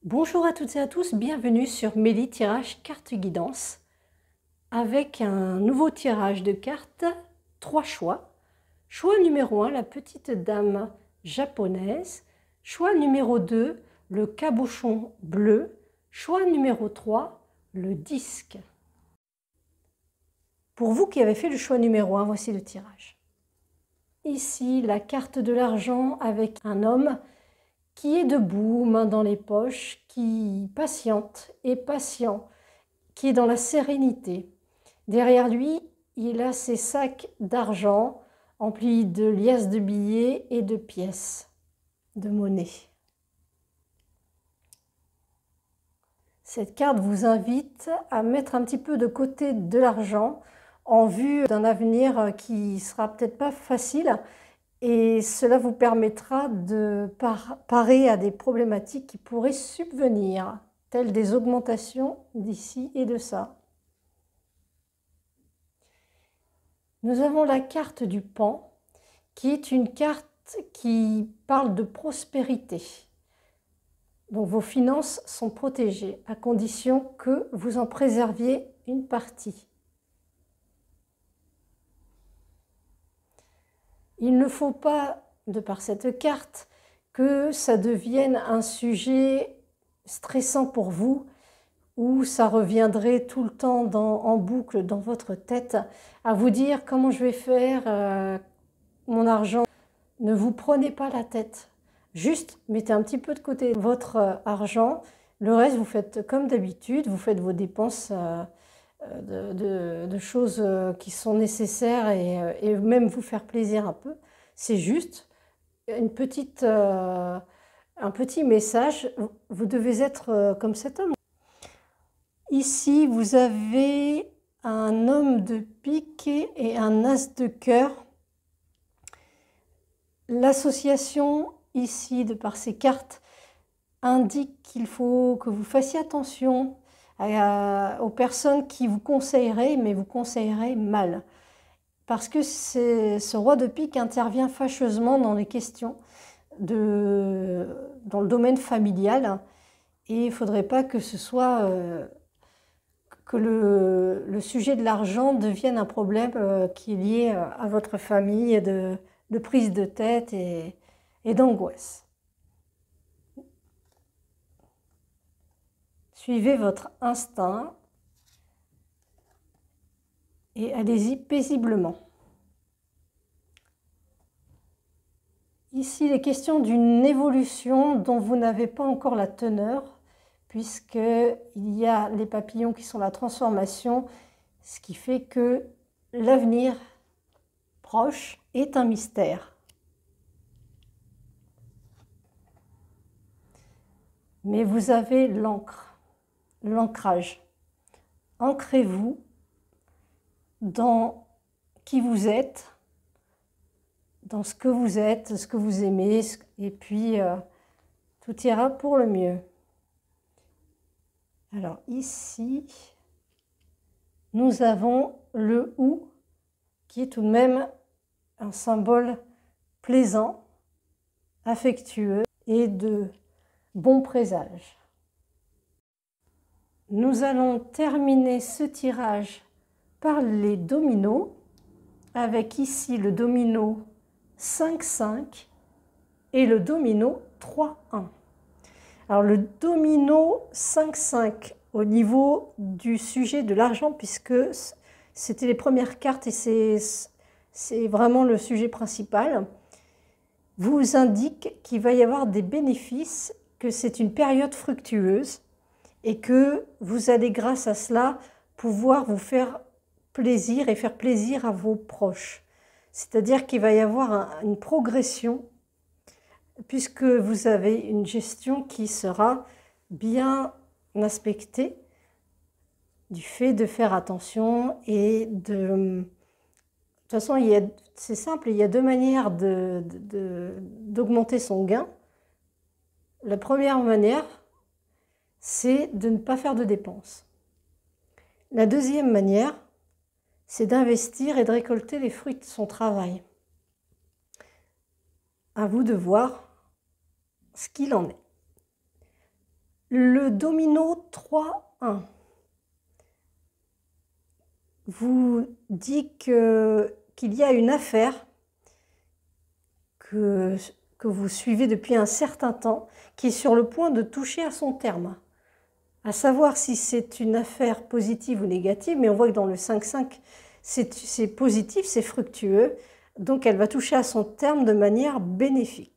Bonjour à toutes et à tous, bienvenue sur Mélie Tirage Carte Guidance avec un nouveau tirage de cartes, 3 choix. Choix numéro 1, la petite dame japonaise. Choix numéro 2, le cabochon bleu. Choix numéro 3, le disque. Pour vous qui avez fait le choix numéro 1, voici le tirage. Ici, la carte de l'argent avec un homme qui est debout, main dans les poches, qui patiente et patient, qui est dans la sérénité. Derrière lui, il a ses sacs d'argent emplis de liasses de billets et de pièces de monnaie. Cette carte vous invite à mettre un petit peu de côté de l'argent en vue d'un avenir qui sera peut-être pas facile, et cela vous permettra de parer à des problématiques qui pourraient subvenir, telles des augmentations d'ici et de ça. Nous avons la carte du Pan, qui est une carte qui parle de prospérité. Donc vos finances sont protégées, à condition que vous en préserviez une partie. Il ne faut pas, de par cette carte, que ça devienne un sujet stressant pour vous, où ça reviendrait tout le temps en boucle dans votre tête, à vous dire comment je vais faire mon argent. Ne vous prenez pas la tête. Juste mettez un petit peu de côté votre argent. Le reste, vous faites comme d'habitude, vous faites vos dépenses de choses qui sont nécessaires et même vous faire plaisir un peu. C'est juste un petit message. Vous devez être comme cet homme. Ici, vous avez un homme de pique et un as de cœur. L'association, ici, de par ces cartes, indique qu'il faut que vous fassiez attention aux personnes qui vous conseilleraient, mais vous conseilleraient mal. Parce que ce roi de pique intervient fâcheusement dans les questions dans le domaine familial. Et il ne faudrait pas que ce soit que le sujet de l'argent devienne un problème qui est lié à votre famille, de prise de tête et d'angoisse. Suivez votre instinct et allez-y paisiblement. Ici, il est question d'une évolution dont vous n'avez pas encore la teneur, puisqu'il y a les papillons qui sont la transformation, ce qui fait que l'avenir proche est un mystère. Mais vous avez l'encre, l'ancrage. Ancrez-vous dans qui vous êtes, dans ce que vous êtes, ce que vous aimez, et puis tout ira pour le mieux. Alors ici, nous avons le ou, qui est tout de même un symbole plaisant, affectueux et de bon présage. Nous allons terminer ce tirage par les dominos, avec ici le domino 5-5 et le domino 3-1. Alors le domino 5-5 au niveau du sujet de l'argent, puisque c'était les premières cartes et c'est vraiment le sujet principal, vous indique qu'il va y avoir des bénéfices, que c'est une période fructueuse et que vous allez grâce à cela pouvoir vous faire plaisir et faire plaisir à vos proches. C'est-à-dire qu'il va y avoir une progression puisque vous avez une gestion qui sera bien aspectée du fait de faire attention et de toute façon, c'est simple, il y a deux manières d'augmenter son gain. La première manière, c'est de ne pas faire de dépenses. La deuxième manière, c'est d'investir et de récolter les fruits de son travail. À vous de voir ce qu'il en est. Le domino 3-1 vous dit qu'il y a une affaire que vous suivez depuis un certain temps, qui est sur le point de toucher à son terme. À savoir si c'est une affaire positive ou négative, mais on voit que dans le 5-5, c'est positif, c'est fructueux, donc elle va toucher à son terme de manière bénéfique.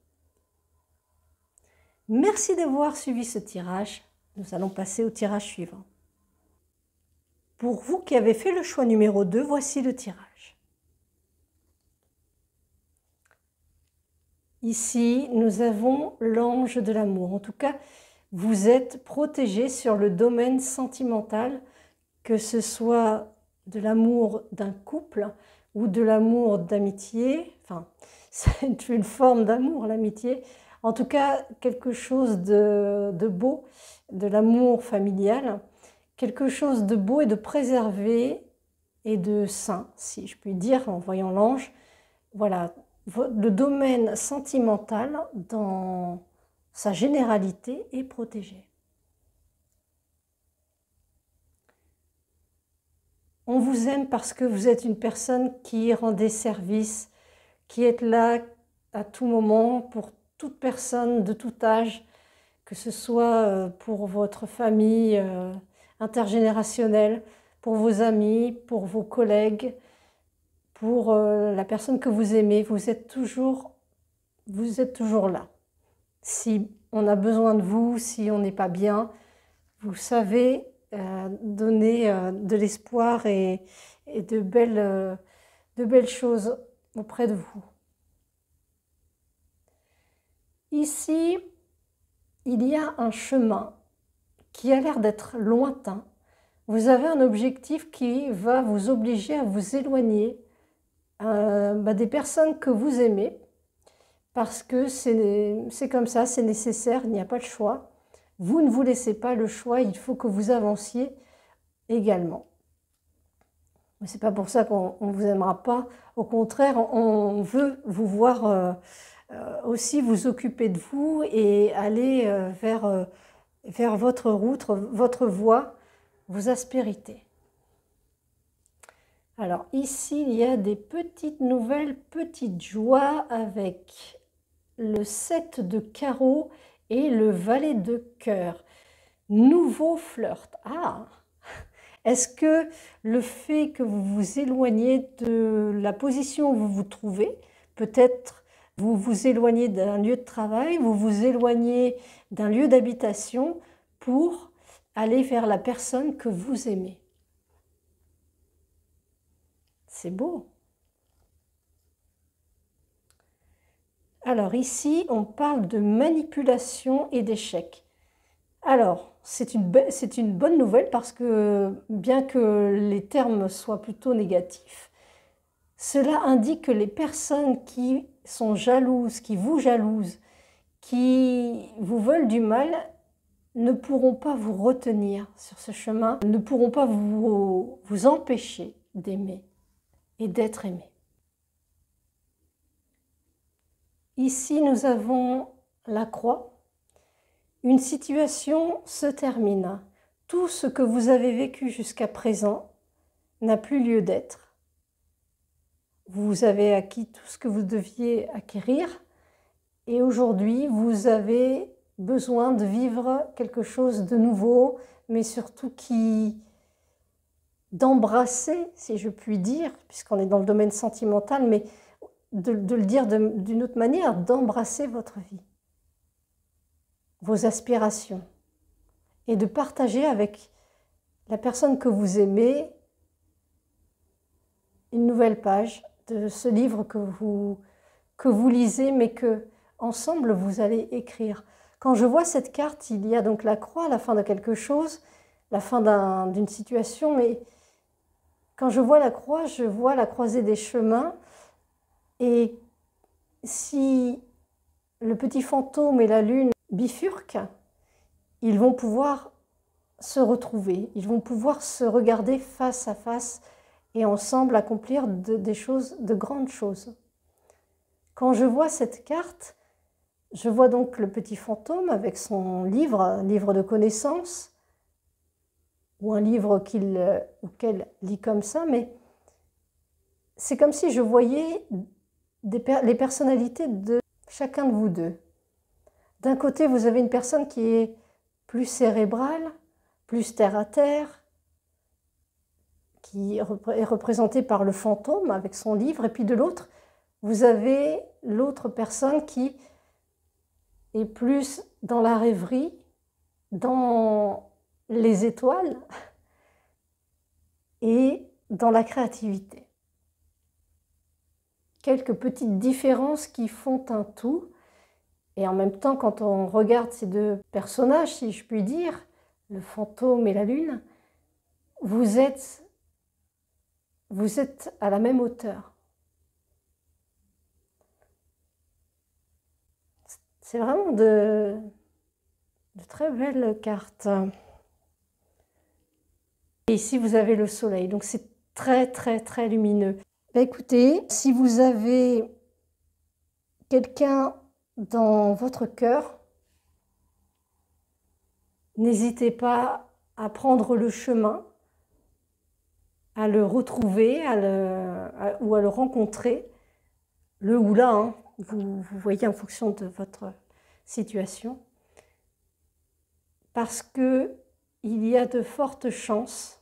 Merci d'avoir suivi ce tirage. Nous allons passer au tirage suivant. Pour vous qui avez fait le choix numéro 2, voici le tirage. Ici, nous avons l'ange de l'amour. En tout cas, vous êtes protégé sur le domaine sentimental, que ce soit de l'amour d'un couple ou de l'amour d'amitié. Enfin, c'est une forme d'amour, l'amitié. En tout cas, quelque chose de beau, de l'amour familial, quelque chose de beau et de préservé et de sain, si je puis dire, en voyant l'ange. Voilà, le domaine sentimental, dans sa généralité, est protégé. On vous aime parce que vous êtes une personne qui rend des services, qui est là à tout moment pour toute personne de tout âge, que ce soit pour votre famille intergénérationnelle, pour vos amis, pour vos collègues, pour la personne que vous aimez. Vous êtes toujours là. Si on a besoin de vous, si on n'est pas bien, vous savez donner de l'espoir et de belles choses auprès de vous. Ici, il y a un chemin qui a l'air d'être lointain. Vous avez un objectif qui va vous obliger à vous éloigner des personnes que vous aimez, parce que c'est comme ça, c'est nécessaire, il n'y a pas de choix. Vous ne vous laissez pas le choix, il faut que vous avanciez également. Mais ce n'est pas pour ça qu'on ne vous aimera pas. Au contraire, on veut vous voir aussi vous occuper de vous et aller vers votre route, votre voie, vos aspérités. Alors ici, il y a des petites nouvelles, petites joies avec le 7 de carreau et le valet de cœur. Nouveau flirt. Ah! Est-ce que le fait que vous vous éloignez de la position où vous vous trouvez, peut-être vous vous éloignez d'un lieu de travail, vous vous éloignez d'un lieu d'habitation pour aller vers la personne que vous aimez? C'est beau. Alors ici, on parle de manipulation et d'échec. Alors, c'est une bonne nouvelle parce que, bien que les termes soient plutôt négatifs, cela indique que les personnes qui sont jalouses, qui vous jalousent, qui vous veulent du mal, ne pourront pas vous retenir sur ce chemin, ne pourront pas vous empêcher d'aimer et d'être aimé. Ici, nous avons la croix. Une situation se termine. Tout ce que vous avez vécu jusqu'à présent n'a plus lieu d'être. Vous avez acquis tout ce que vous deviez acquérir et aujourd'hui, vous avez besoin de vivre quelque chose de nouveau, mais surtout d'embrasser, si je puis dire, puisqu'on est dans le domaine sentimental, mais de le dire d'une autre manière, d'embrasser votre vie, vos aspirations, et de partager avec la personne que vous aimez une nouvelle page de ce livre que vous lisez, mais que ensemble vous allez écrire. Quand je vois cette carte, il y a donc la croix, la fin de quelque chose, la fin d'une situation, mais quand je vois la croix, je vois la croisée des chemins, et si le petit fantôme et la lune bifurquent, ils vont pouvoir se retrouver, ils vont pouvoir se regarder face à face et ensemble accomplir des choses, de grandes choses. Quand je vois cette carte, Je vois donc le petit fantôme avec son livre, un livre de connaissances, ou un livre ou qu'elle lit comme ça, mais c'est comme si je voyais les personnalités de chacun de vous deux. D'un côté, vous avez une personne qui est plus cérébrale, plus terre-à-terre, qui est représentée par le fantôme avec son livre, et puis de l'autre, vous avez l'autre personne qui est plus dans la rêverie, dans les étoiles et dans la créativité. Quelques petites différences qui font un tout. Et en même temps, quand on regarde ces deux personnages, si je puis dire, le fantôme et la lune, vous êtes à la même hauteur. C'est vraiment de très belles cartes. Et ici, vous avez le soleil, donc c'est très, très, très lumineux. Bah, écoutez, si vous avez quelqu'un dans votre cœur, n'hésitez pas à prendre le chemin, à le retrouver ou à le rencontrer, le ou la, hein, vous voyez en fonction de votre situation, parce qu'il y a de fortes chances,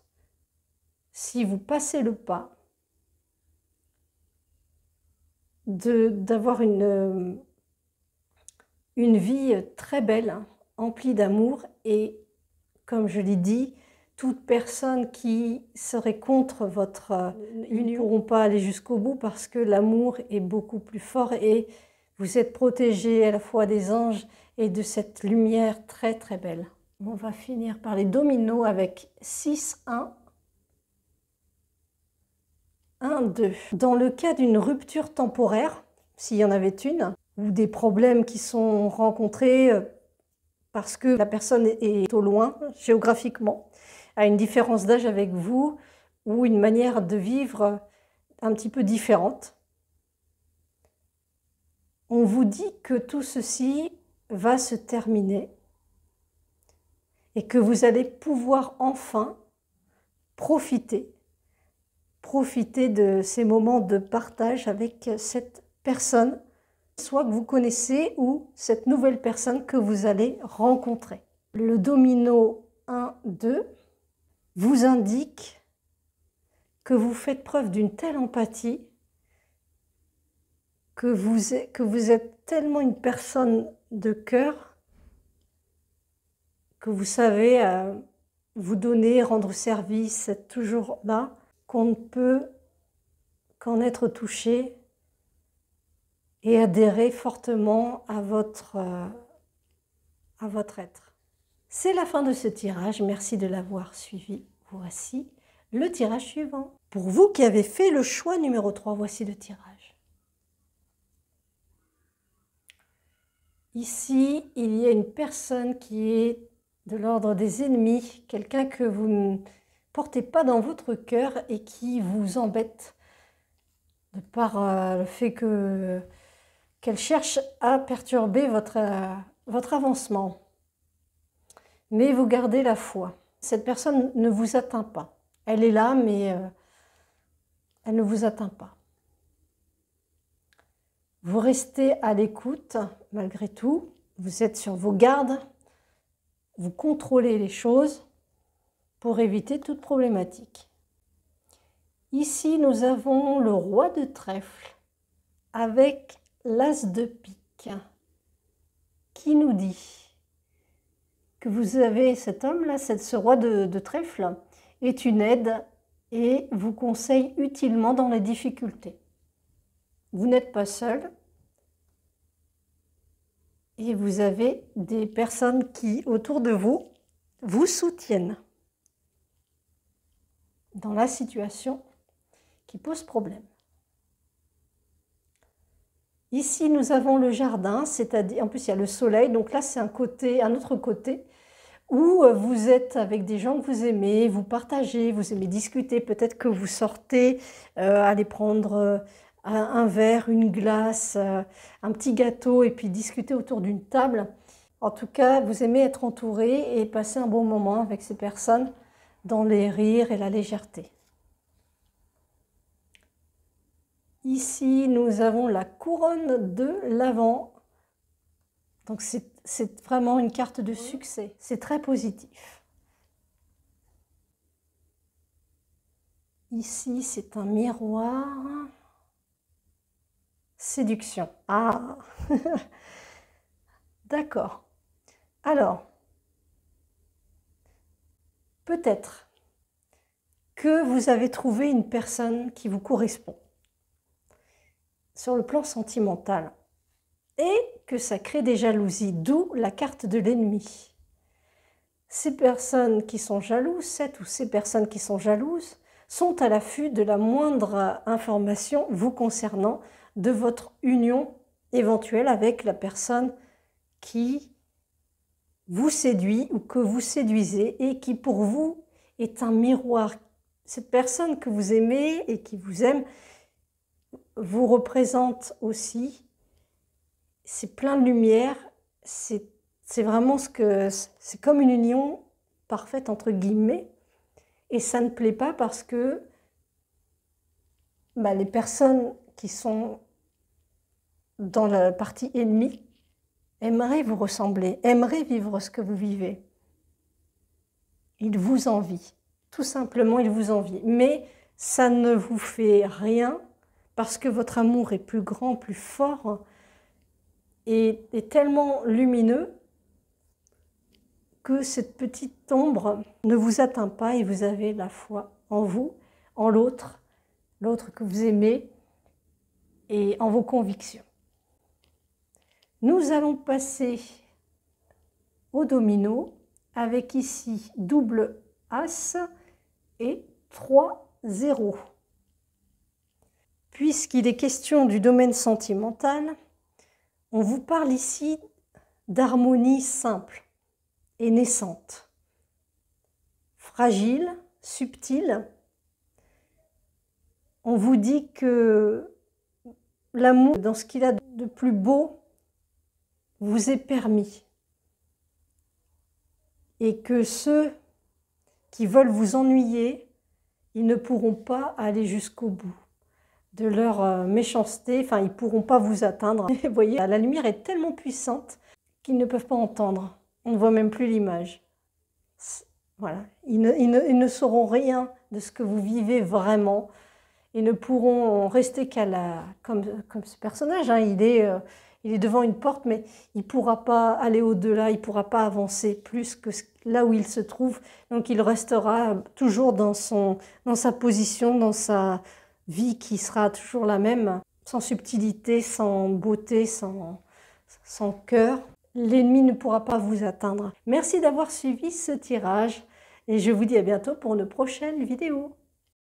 si vous passez le pas, d'avoir une vie très belle, emplie d'amour, et comme je l'ai dit, toute personne qui serait contre votre union ne pourront pas aller jusqu'au bout parce que l'amour est beaucoup plus fort et vous êtes protégés à la fois des anges et de cette lumière très très belle. On va finir par les dominos avec 6, 1, 1, 2. Dans le cas d'une rupture temporaire, s'il y en avait une, ou des problèmes qui sont rencontrés parce que la personne est au loin géographiquement, a une différence d'âge avec vous ou une manière de vivre un petit peu différente. On vous dit que tout ceci va se terminer et que vous allez pouvoir enfin profiter de ces moments de partage avec cette personne, soit que vous connaissez ou cette nouvelle personne que vous allez rencontrer. Le domino 1, 2 vous indique que vous faites preuve d'une telle empathie, que vous êtes tellement une personne de cœur, que vous savez vous donner, rendre service, être toujours là, qu'on ne peut qu'en être touché et adhérer fortement à votre être. C'est la fin de ce tirage, merci de l'avoir suivi. Voici le tirage suivant. Pour vous qui avez fait le choix numéro 3, voici le tirage. Ici, il y a une personne qui est de l'ordre des ennemis, quelqu'un que vous ne portez pas dans votre cœur et qui vous embête de par le fait qu'elle cherche à perturber votre avancement. Mais vous gardez la foi. Cette personne ne vous atteint pas. Elle est là, mais elle ne vous atteint pas. Vous restez à l'écoute, malgré tout. Vous êtes sur vos gardes. Vous contrôlez les choses pour éviter toute problématique. Ici, nous avons le roi de trèfle avec l'as de pique qui nous dit que vous avez cet homme-là, ce roi de trèfle, est une aide et vous conseille utilement dans les difficultés. Vous n'êtes pas seul et vous avez des personnes qui, autour de vous, vous soutiennent dans la situation qui pose problème. Ici, nous avons le jardin, c'est-à-dire, en plus il y a le soleil, donc là c'est un autre côté, où vous êtes avec des gens que vous aimez, vous partagez, vous aimez discuter, peut-être que vous sortez, aller prendre un verre, une glace, un petit gâteau et puis discuter autour d'une table. En tout cas, vous aimez être entouré et passer un bon moment avec ces personnes dans les rires et la légèreté. Ici, nous avons la couronne de l'Avent. Donc, c'est vraiment une carte de succès. C'est très positif. Ici, c'est un miroir. Séduction. Ah d'accord. Alors, peut-être que vous avez trouvé une personne qui vous correspond sur le plan sentimental et que ça crée des jalousies, d'où la carte de l'ennemi. Ces personnes qui sont jalouses, cette ou ces personnes qui sont jalouses, sont à l'affût de la moindre information vous concernant, de votre union éventuelle avec la personne qui vous séduit ou que vous séduisez et qui pour vous est un miroir. Cette personne que vous aimez et qui vous aime vous représente aussi. C'est plein de lumière, c'est vraiment c'est comme une union parfaite entre guillemets, et ça ne plaît pas parce que les personnes qui sont dans la partie ennemie aimeraient vous ressembler, aimeraient vivre ce que vous vivez. Ils vous envient, tout simplement ils vous envient, mais ça ne vous fait rien parce que votre amour est plus grand, plus fort et est tellement lumineux que cette petite ombre ne vous atteint pas et vous avez la foi en vous, en l'autre, l'autre que vous aimez et en vos convictions. Nous allons passer au domino avec ici double As et 3 0. Puisqu'il est question du domaine sentimental, on vous parle ici d'harmonie simple et naissante, fragile, subtile. On vous dit que l'amour, dans ce qu'il a de plus beau, vous est permis. Et que ceux qui veulent vous ennuyer, ils ne pourront pas aller jusqu'au bout de leur méchanceté, enfin ils ne pourront pas vous atteindre. Vous voyez, la lumière est tellement puissante qu'ils ne peuvent pas entendre. On ne voit même plus l'image. Voilà, ils ne sauront rien de ce que vous vivez vraiment. Ils ne pourront rester qu'à comme ce personnage, hein, il est devant une porte, mais il ne pourra pas aller au-delà, il ne pourra pas avancer plus que là où il se trouve. Donc il restera toujours dans sa position, dans sa vie qui sera toujours la même, sans subtilité, sans beauté, sans cœur. L'ennemi ne pourra pas vous atteindre. Merci d'avoir suivi ce tirage et je vous dis à bientôt pour une prochaine vidéo.